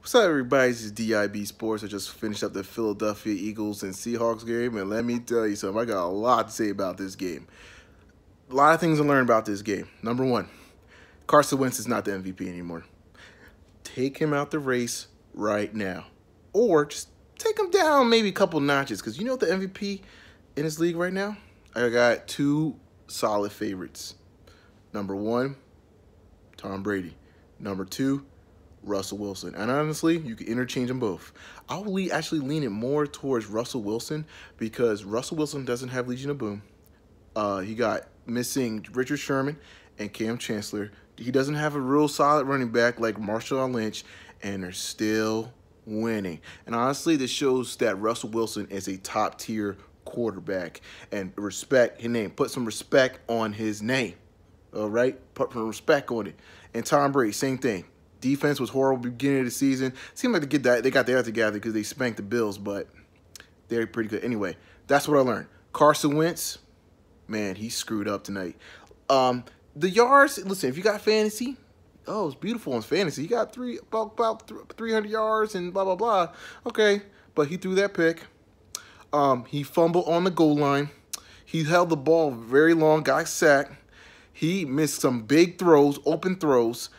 What's up, everybody? This is DIB Sports. I just finished up the Philadelphia Eagles and Seahawks game, and let me tell you something. I got a lot to say about this game. A lot of things to learn about this game. Number one, Carson Wentz is not the MVP anymore. Take him out the race right now. Or just take him down maybe a couple notches, because you know what the MVP in this league right now? I got two solid favorites. Number one, Tom Brady. Number two, Russell Wilson. And honestly, you can interchange them both. I'll actually lean it more towards Russell Wilson because Russell Wilson doesn't have Legion of Boom. He got missing Richard Sherman and Cam Chancellor. He doesn't have a real solid running back like Marshawn Lynch, and they're still winning. And honestly, this shows that Russell Wilson is a top-tier quarterback. And respect his name. Put some respect on his name. All right? Put some respect on it. And Tom Brady, same thing. Defense was horrible beginning of the season. Seemed like they got their act together because they spanked the Bills, but they're pretty good. Anyway, that's what I learned. Carson Wentz, man, he screwed up tonight. The yards, listen, if you got fantasy, oh, it's beautiful in fantasy. He got about 300 yards and blah, blah, blah. Okay, but he threw that pick. He fumbled on the goal line. He held the ball very long, got sacked. He missed some big throws, open throws.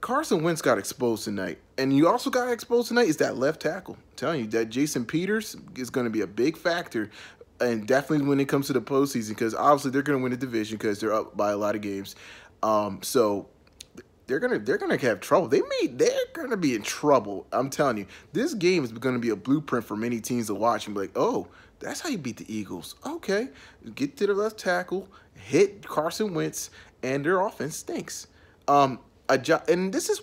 Carson Wentz got exposed tonight. And you also got exposed tonight is that left tackle. I'm telling you, that Jason Peters is going to be a big factor, and definitely when it comes to the postseason, because obviously they're going to win the division because they're up by a lot of games. So they're gonna have trouble. They're gonna be in trouble. I'm telling you, this game is going to be a blueprint for many teams to watch and be like, oh, that's how you beat the Eagles. Okay, get to the left tackle, hit Carson Wentz, and their offense stinks. And this is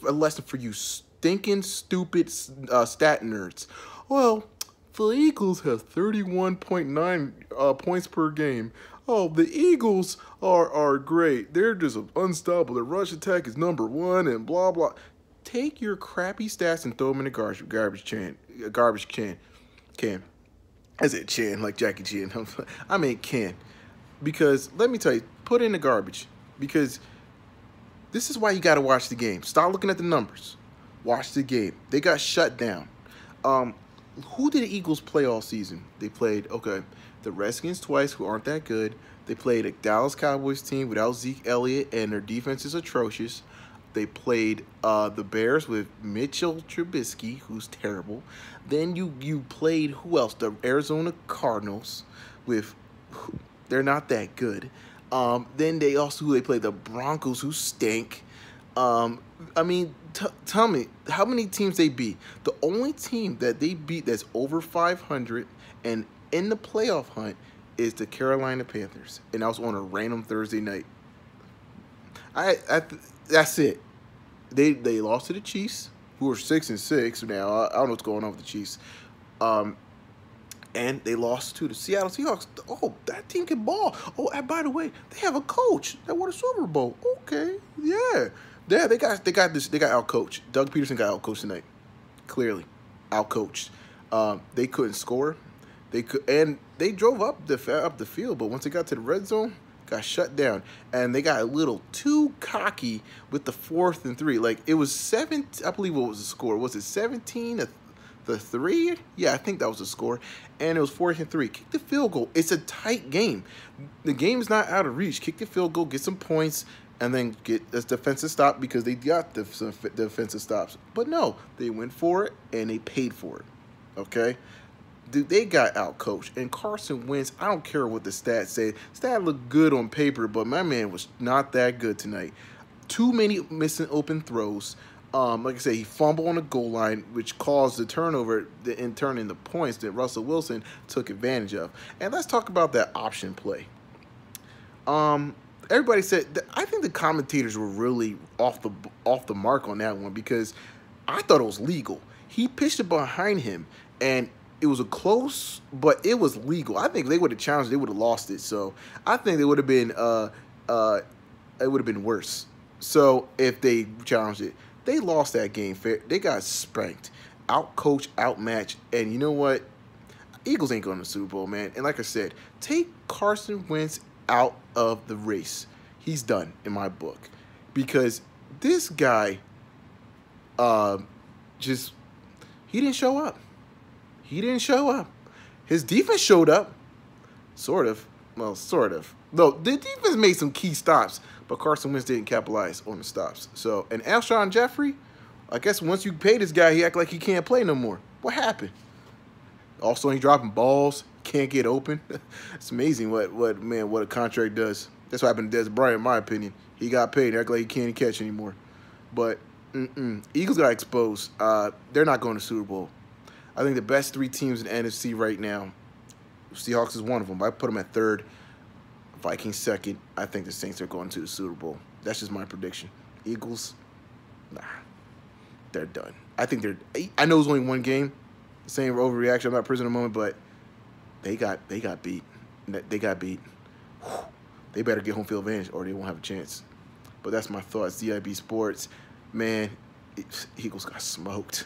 a lesson for you stinking, stupid stat nerds. Well, the Eagles have 31.9 points per game. Oh, the Eagles are great. They're just unstoppable. The rush attack is number one and blah, blah. Take your crappy stats and throw them in the garbage can. I said Chan, like Jackie Chan. I mean can. Because, let me tell you, put it in the garbage. Because this is why you got to watch the game. Stop looking at the numbers. Watch the game. They got shut down. Who did the Eagles play all season? They played, the Redskins twice, who aren't that good. They played a Dallas Cowboys team without Zeke Elliott, and their defense is atrocious. They played the Bears with Mitchell Trubisky, who's terrible. Then you played, who else? The Arizona Cardinals with, they're not that good. Then they played the Broncos, who stink. I mean, tell me, how many teams they beat? The only team that they beat that's over 500 and in the playoff hunt is the Carolina Panthers, and that was on a random Thursday night. That's it. They lost to the Chiefs, who are 6-6 now. I don't know what's going on with the Chiefs. And they lost to the Seattle Seahawks. Oh, that team can ball. Oh, and by the way, they have a coach that won a Super Bowl. Okay, yeah, they got outcoached. Doug Peterson got outcoached tonight. Clearly, outcoached. They couldn't score. They drove up the field, but once they got to the red zone, got shut down, and they got a little too cocky with the 4th and 3. Like it was 7. I believe what was the score? Was it 17? The 3? Yeah, I think that was the score. And it was 4th and 3. Kick the field goal. It's a tight game. The game is not out of reach. Kick the field goal, get some points, and then get a defensive stop because they got the defensive stops. But no, they went for it, and they paid for it. Okay? Dude, they got out-coached. And Carson Wentz, I don't care what the stats say. Stat looked good on paper, but my man was not that good tonight. Too many missing open throws. Like I said, he fumbled on the goal line, which caused the turnover and turn into points that Russell Wilson took advantage of. And let's talk about that option play. Everybody said I think the commentators were really off the mark on that one because I thought it was legal. He pitched it behind him, and it was a close, but it was legal. I think they would have challenged, they would have lost it. So I think it would have been worse. So if they challenged it. They lost that game fair. They got spanked, out-coached, outmatched, and you know what? Eagles ain't going to the Super Bowl, man. And like I said, take Carson Wentz out of the race. He's done in my book because this guy just he didn't show up. He didn't show up. His defense showed up, sort of. Well, sort of. No, the defense made some key stops, but Carson Wentz didn't capitalize on the stops. So, and Alshon Jeffrey, I guess once you pay this guy, he act like he can't play no more. What happened? Also, he dropping balls, can't get open. It's amazing what a contract does. That's what happened to Des Bryant, in my opinion. He got paid, act like he can't catch anymore. But Eagles got exposed. They're not going to Super Bowl. I think the best 3 teams in the NFC right now, Seahawks is one of them. I put them at 3rd. Vikings 2nd. I think the Saints are going to the Super Bowl. That's just my prediction. Eagles, nah, they're done. I think they're. I know it's only 1 game. Same overreaction. I'm not prison at the moment, but they got beat. They got beat. Whew. They better get home field advantage, or they won't have a chance. But that's my thoughts. DIB Sports, man. Eagles got smoked.